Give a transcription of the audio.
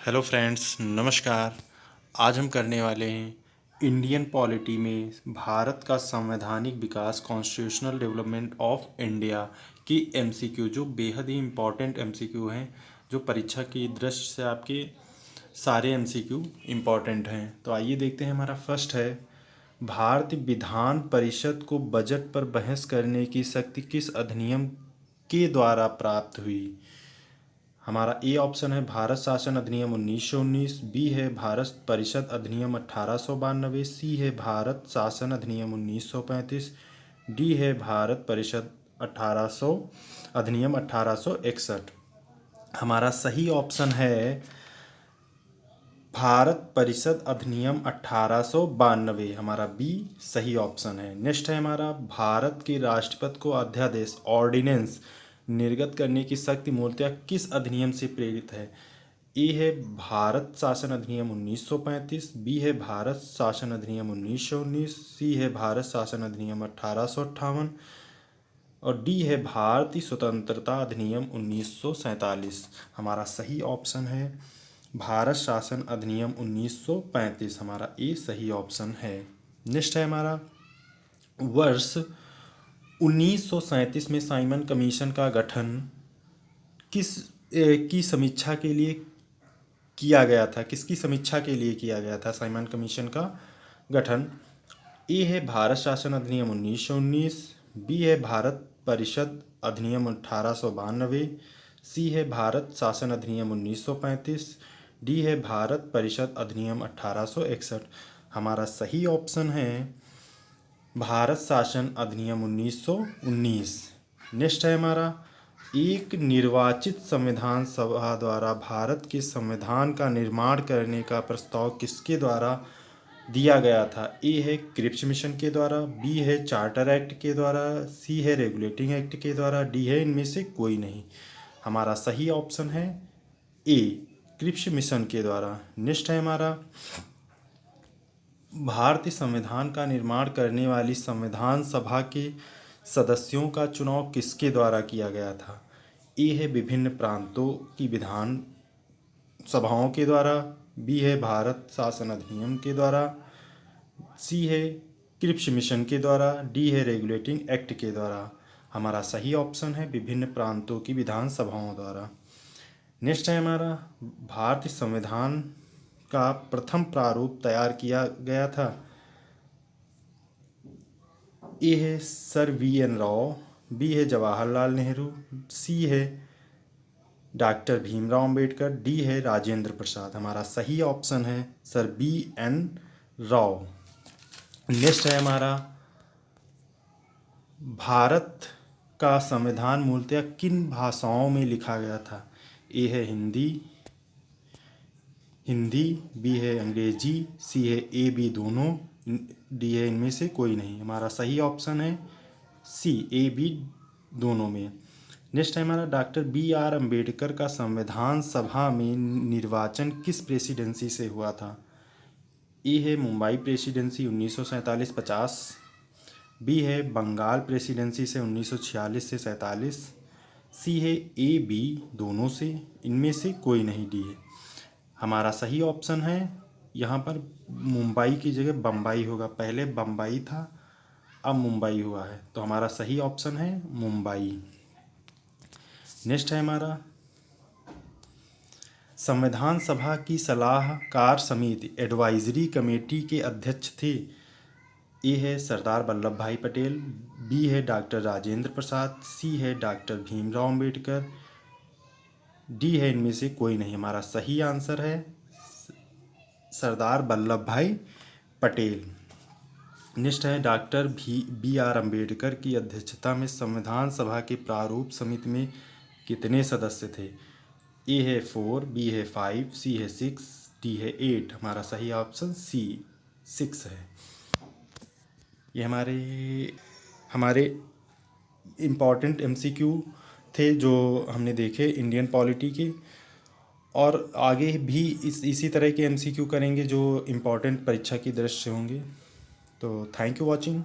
Hello friends, नमस्कार। आज हम करने वाले हैं इंडियन पॉलिटी में भारत का संवैधानिक विकास कॉन्स्टिट्यूशनल डेवलपमेंट ऑफ इंडिया की एमसीक्यू, जो बेहद ही इम्पॉर्टेंट एमसीक्यू हैं, जो परीक्षा की दृष्टि से आपके सारे एमसीक्यू इम्पॉर्टेंट हैं। तो आइए देखते हैं। हमारा फर्स्ट है, भारतीय विधान परिषद को बजट पर बहस करने की शक्ति किस अधिनियम के द्वारा प्राप्त हुई। हमारा ए ऑप्शन है भारत शासन अधिनियम 1919, बी है भारत परिषद अधिनियम 1892, सी है भारत शासन अधिनियम 1935, डी है भारत परिषद 1800 अधिनियम 1861। हमारा सही ऑप्शन है भारत परिषद अधिनियम 1892। हमारा बी सही ऑप्शन है। नेक्स्ट है हमारा, भारत के राष्ट्रपति को अध्यादेश ऑर्डिनेंस निर्गत करने की शक्ति मूलतः किस अधिनियम से प्रेरित है। ए है भारत शासन अधिनियम 1935, बी है भारत शासन अधिनियम 1919, सी है भारत शासन अधिनियम 1858 और डी है भारतीय स्वतंत्रता अधिनियम 1947। हमारा सही ऑप्शन है भारत शासन अधिनियम 1935। हमारा ए सही ऑप्शन है। नेक्स्ट है हमारा, वर्ष 1937 में साइमन कमीशन का गठन किस की समीक्षा के लिए किया गया था। किसकी समीक्षा के लिए किया गया था साइमन कमीशन का गठन। ए है भारत शासन अधिनियम 1919, बी है भारत परिषद अधिनियम 1892, सी है भारत शासन अधिनियम 1935, डी है भारत परिषद अधिनियम 1861। हमारा सही ऑप्शन है भारत शासन अधिनियम 1919। नेक्स्ट है हमारा, एक निर्वाचित संविधान सभा द्वारा भारत के संविधान का निर्माण करने का प्रस्ताव किसके द्वारा दिया गया था। ए है क्रिप्स मिशन के द्वारा, बी है चार्टर एक्ट के द्वारा, सी है रेगुलेटिंग एक्ट के द्वारा, डी है इनमें से कोई नहीं। हमारा सही ऑप्शन है ए क्रिप्स मिशन के द्वारा। नेक्स्ट है हमारा, भारतीय संविधान का निर्माण करने वाली संविधान सभा के सदस्यों का चुनाव किसके द्वारा किया गया था। ए है विभिन्न प्रांतों की विधान सभाओं के द्वारा, बी है भारत शासन अधिनियम के द्वारा, सी है क्रिप्स मिशन के द्वारा, डी है रेगुलेटिंग एक्ट के द्वारा। हमारा सही ऑप्शन है विभिन्न प्रांतों की विधान सभाओं द्वारा। नेक्स्ट है हमारा, भारतीय संविधान का प्रथम प्रारूप तैयार किया गया था। ए है सर वी.एन. राव, बी है जवाहरलाल नेहरू, सी है डॉक्टर भीमराव अंबेडकर, डी है राजेंद्र प्रसाद। हमारा सही ऑप्शन है सर बी.एन. राव। नेक्स्ट है हमारा, भारत का संविधान मूलतः किन भाषाओं में लिखा गया था। ए है हिंदी, बी है अंग्रेजी, सी है ए बी दोनों, डी है इनमें से कोई नहीं। हमारा सही ऑप्शन है सी ए बी दोनों में। नेक्स्ट है हमारा, डॉक्टर बी आर अम्बेडकर का संविधान सभा में निर्वाचन किस प्रेसिडेंसी से हुआ था। ए है मुंबई प्रेसिडेंसी 1947-50, बी है बंगाल प्रेसिडेंसी से 1946 से 47, सी है ए बी दोनों से, इनमें से कोई नहीं, डी है। हमारा सही ऑप्शन है यहाँ पर मुंबई की जगह बम्बई होगा। पहले बम्बई था, अब मुंबई हुआ है, तो हमारा सही ऑप्शन है मुंबई। नेक्स्ट है हमारा, संविधान सभा की सलाहकार समिति एडवाइजरी कमेटी के अध्यक्ष थे। ए है सरदार वल्लभ भाई पटेल, बी है डॉक्टर राजेंद्र प्रसाद, सी है डॉक्टर भीमराव अंबेडकर, डी है इनमें से कोई नहीं। हमारा सही आंसर है सरदार वल्लभ भाई पटेल। नेक्स्ट है, डॉक्टर बी आर अम्बेडकर की अध्यक्षता में संविधान सभा के प्रारूप समिति में कितने सदस्य थे। ए है 4, बी है 5, सी है 6, डी है 8। हमारा सही ऑप्शन सी 6 है। ये हमारे इम्पॉर्टेंट एमसीक्यू थे जो हमने देखे इंडियन पॉलिटी के, और आगे भी इसी तरह के एमसीक्यू करेंगे जो इम्पॉर्टेंट परीक्षा की दृष्टि से होंगे। तो थैंक यू वॉचिंग।